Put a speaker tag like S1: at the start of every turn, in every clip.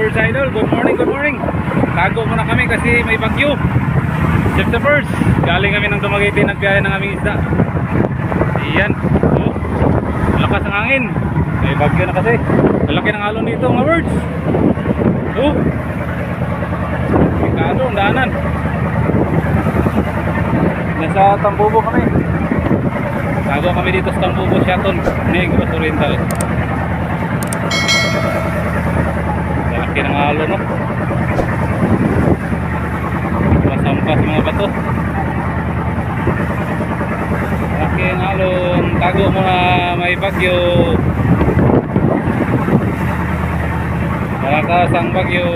S1: birds idol, good morning, good morning. Tago muna kami kasi may bagyo. September 1st, galing kami ng Dumaguete, nagbiyahe ng aming isda. Iyan, oh, lakas ng hangin. May bagyo na kasi. Malaki ng alon dito mga birds. Oh, pikado ang daanan. Nasa Tambubo kami. Tago kami dito sa Tambubo, Shaton, Negros Oriental. Malaki ng alon, no? Masampas mga bato. Malaki ang alon. Tago muna, may bagyo. Malakas ang bagyo.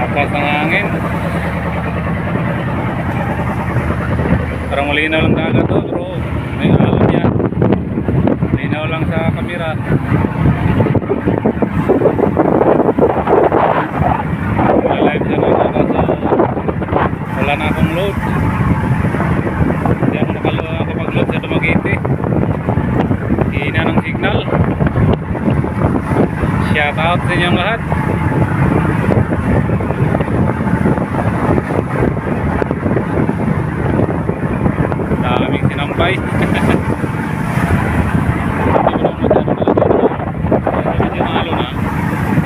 S1: Lakas ng hangin. Parang malinaw lang dagat to, bro. May alon yan. Malinaw lang sa kamera. Wala live sa mga kaso wala na akong load. Hindi ako nakapag-load sa Dumaguete. Hina ng signal. Shout out sa inyong lahat. Daming sinampay.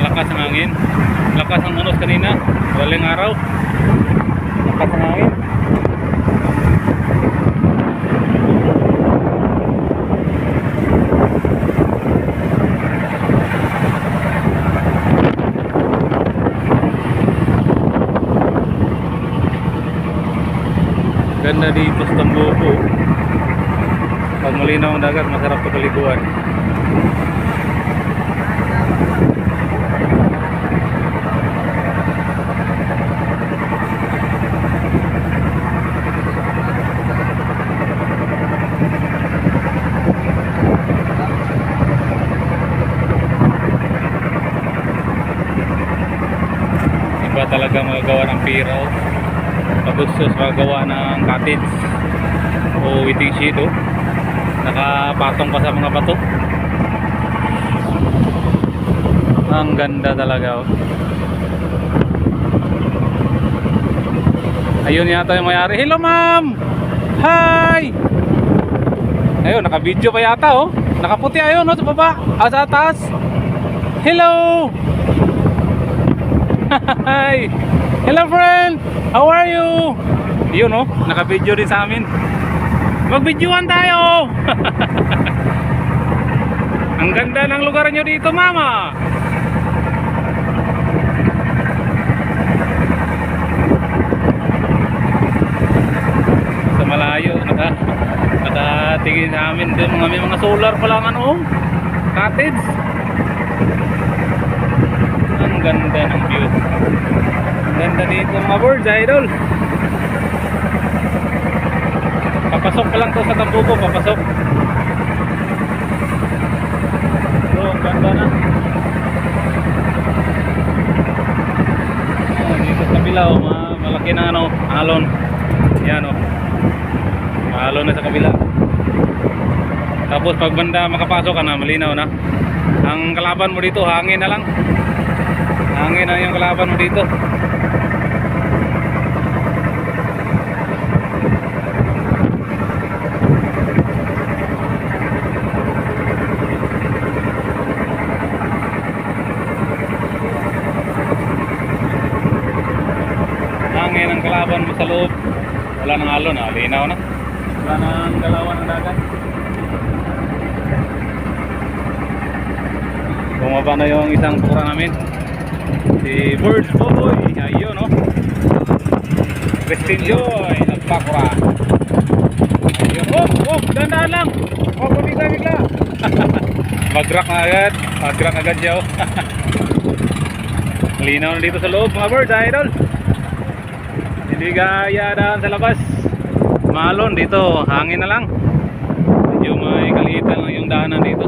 S1: Lakas ang hangin. Lakas ang unos kanina. Walang araw. Lakas ang hangin. Ganda dito sa Tambubo. Pag malinaw ang dagat, masarap paliguan. Iba talaga magagawa ng piraw. Pagustos magawa ng cottage o waiting shed, oh. Nakapatong pa sa mga bato. Ang ganda talaga, oh. Ayun yata yung mayari. Hello ma'am! Hi! Ayun, naka-video pa yata, oh. Nakaputi ayun, oh, sa baba. Sa taas. Hello! Hi! Hello friend! How are you? Yun, oh, naka-video din sa amin. Mag-videoan tayo! Ang ganda ng lugar nyo dito, mama! Sa malayo, nakatingin sa amin. May mga solar pa lang, ano, cottage. Ang ganda ng view. Ganda dito mga birds idol. Papasok pa lang to sa Tambubo, papasok. So, ganda na. Dito sa kabila, oh, malaki na ano, alon. Yan, oh. Alon na sa kabila. Tapos pag banda makapasok ka na, malinaw na. Ang kalaban mo dito, hangin na lang. Hangin na yung kalaban mo dito. Hangin ang kalaban mo sa loob. Wala nang alon, linaw na. Wala nang galawan ng dagat. Bumaba na yung isang tura namin. Si Birds Boy. Ayun, oh. Christine Joy, nagpakura. Ayun. Oh, dandan lang. Oh, bigla. Mag-rock na agad. Mag-rock agad siya. Oh. Malinaw na dito sa loob mga birds, idol. Hindi gaya daan sa labas. Malon dito, hangin na lang. Medyo may kaliitan lang yung daanan dito.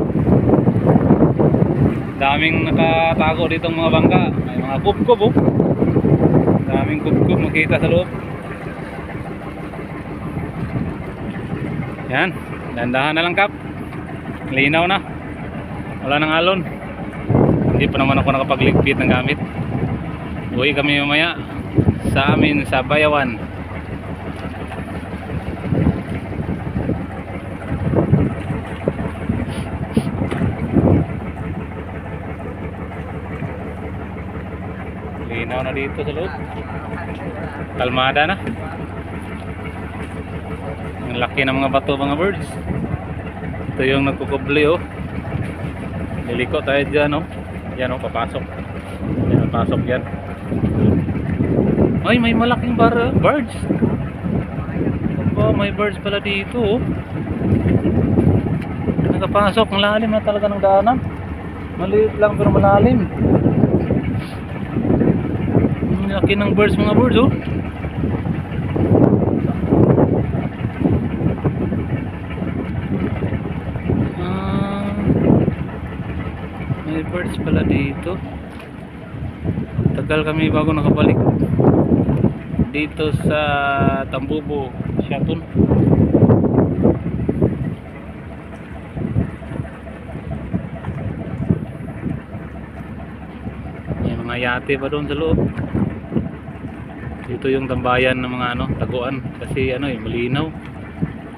S1: Daming nakatago ditong mga bangka. May mga kubkob oh. Daming kubkob makita sa loob. Yan, dandahan na lang kap. Linaw na. Wala nang alon. Hindi pa naman ako nakapagligpit ng gamit. Uwi kami mamaya sa amin sa Bayawan. Linaw na dito sa loob. Kalmada na. Ang laki ng mga bato mga birds. Ito yung nagkukubli oh. Liliko tayo dyan oh. Yan oh, papasok. Yan, papasok yan. Ay, may malaking birds. Oh, may birds pala dito oh. Nakapasok, ang lalim na talaga ng daanan. Maliit lang pero malalim. Ang laki ng birds mga birds oh. May birds pala dito. Tagal kami bago nakabalik dito sa Tambubo, Siatun. May mga yate pa doon sa loob. Dito yung tambayan ng mga taguan kasi malinaw.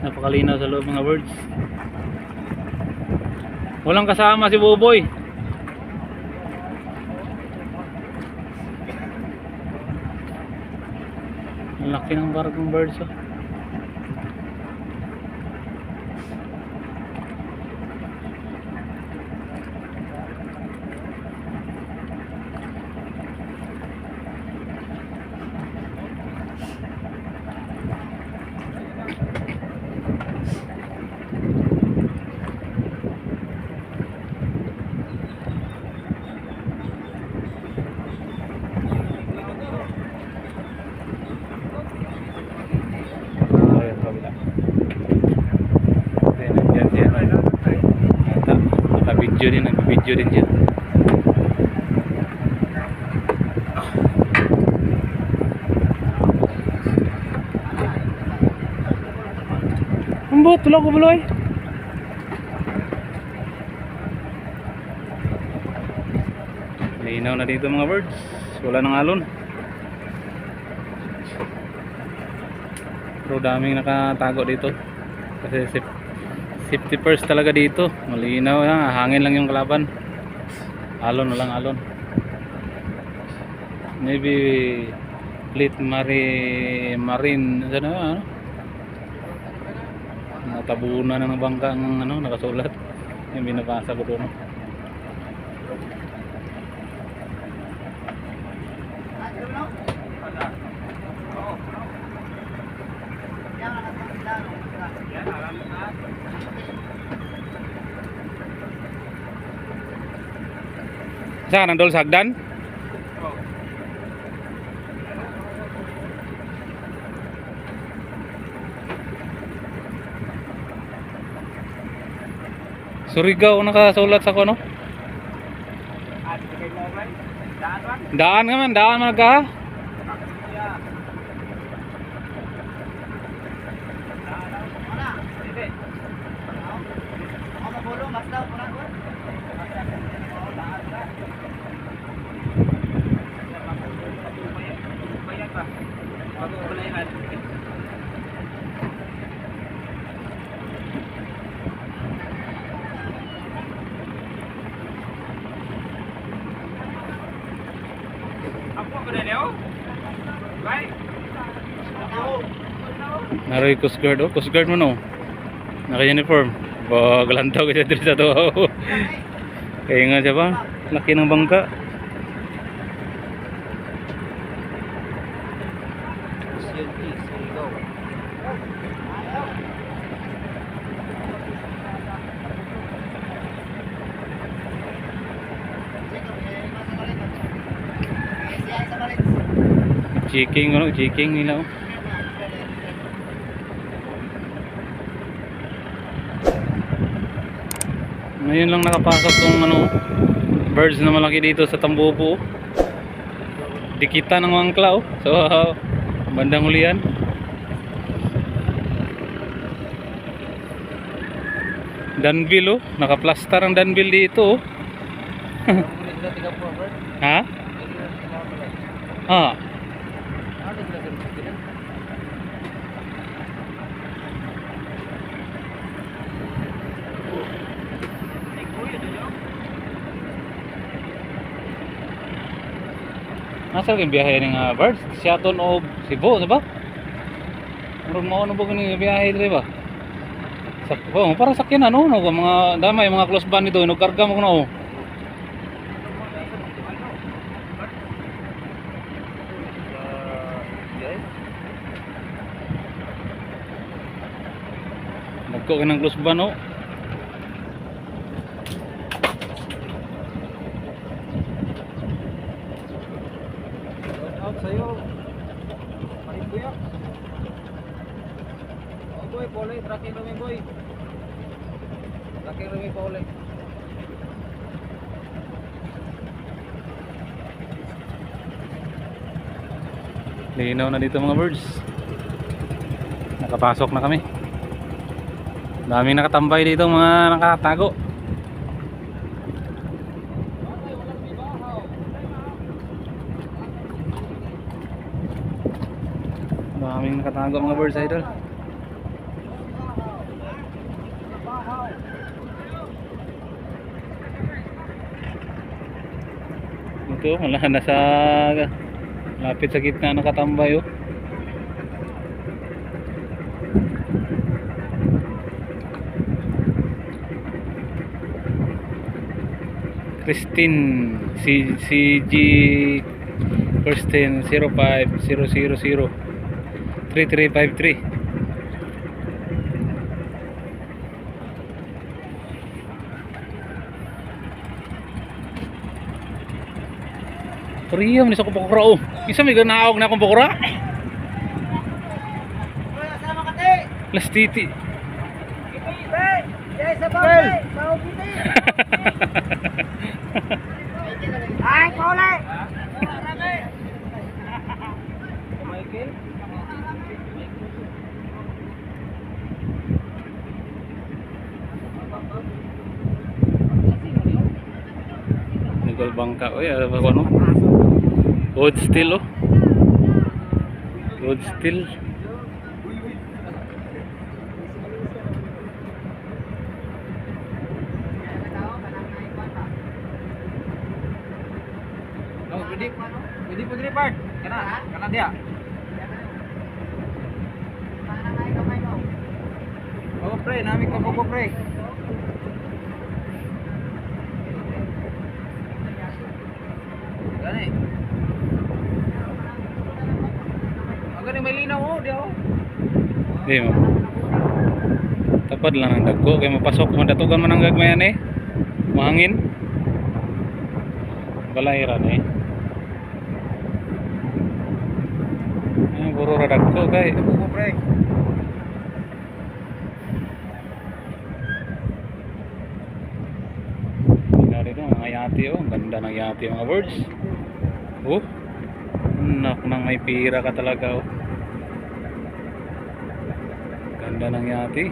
S1: Napakalinaw sa loob mga birds. Walang kasama si Buboy. Ang laki ng barkong birds oh. Nag-video din siya. Ambot, tulog ko buloy. Linaw na dito mga birds. Wala nang alon. Pero daming nakatago dito. Kasi safety first talaga dito. Malinaw yan. Hangin lang yung kalaban. Alon na lang alon. Maybe fleet marine sana natabunan ng bangka ng nakasulat. Yung binabasa ko doon. Saan nandol sa hagdan? Surigao nakasulat sa kuno. Daan ka man, daan man ka. Naroy Coast Guard oh, Coast Guard mo no. Naka-uniform. Galantaw kasi dito sa to. Kaya nga siya ba? Laki ng bangka. Checking ano, checking nila oh. Ngayon lang nakapasok tong ano, birds na malaki dito sa Tambopo. Dikita ng wangkla oh. So bandang hulihan. Danville oh, nakaplastar ang Danville dito oh. Ha? Ah. Nasa yung biyahe ng birds? Seattle o Cebu, diba? Murag mauna ba yung biyahe dito ba? Oh, para sakyan ano, mga damay, mga close band dito, nagkarga mo ko na oh. Nagko ka ng close band oh.
S2: Sa'yo, paribuyak. Oh boy, pole, tracking rumi boy. Tracking rumi pole.
S1: Linaw na dito mga birds. Nakapasok na kami. Daming nakatambay dito mga nakatago. Daming nakatago mga birds idol. Ito wala na sa lapit sa gitna nakatambay oh. Christine CG Christine 05000 3353. Priya man sa akong pukura oh. Isa may ganaog na akong pukura. Las titi.
S2: Ay, pole.
S1: Nagol bangka oh ya ano? Wood steel oh. Wood steel.
S2: Oh, pwede po diri part. Kana dia. Oh, pre, namin ka po pre. Gani. Agani may linaw oh, dia oh.
S1: Di mo. Tapad lang ang dagko kay mapasok man datugan man ang gagmayan eh. Mahangin. Balairan eh. Ay puro ra dagko kay.
S2: Po pre.
S1: Tingnan dito mga yati oh, ang ganda ng yati mga birds. Oh. Nak nang may pira ka talaga oh. Ganda ng yati.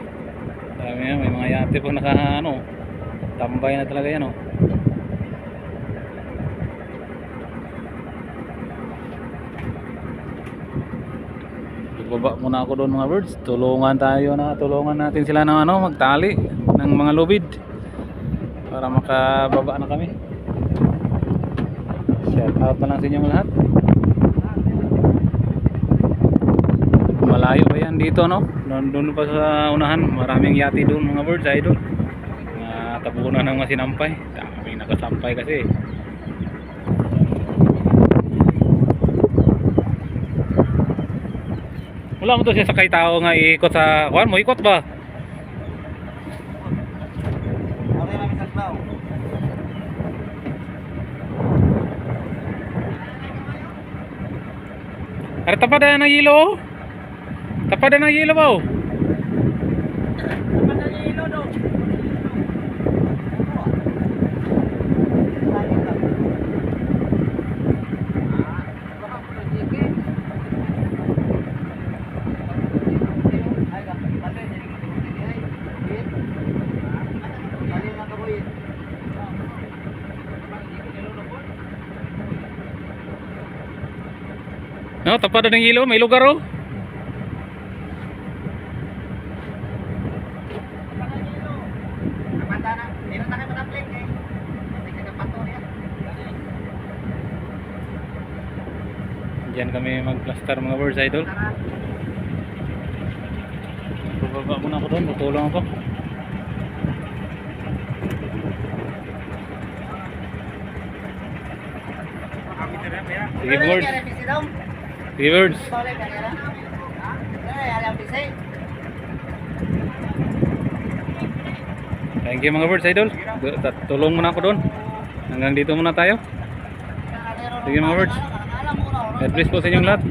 S1: Dami yan, may mga yati po naka ano, tambay na talaga yan oh. Baba muna ako doon mga birds. Tulungan natin sila ng ano, magtali ng mga lubid para makababa na kami. Shout out na lang sa inyong lahat. Malayo pa yan dito no. Doon pa sa unahan, maraming yati doon mga birds idol. Tabunan ng mga sinampay. Daming nakasampay kasi. Wala mo to siya sakay tao nga iikot sa kuwan mo, ikot ba?
S2: Ari namin sa tao.
S1: Are tapadan ng hilo. Oh. Tapadan ng hilo ba? Oh. No, tapadan ng hilo, may lugar oh. Diyan kami mag-plaster mga birds idol. Bababa muna ako doon, tutulong ako. Sige birds. Sige birds. Thank you mga birds idol. Tulong muna ako doon. Hanggang dito muna tayo. Sige mga birds. God bless po sa inyong lahat.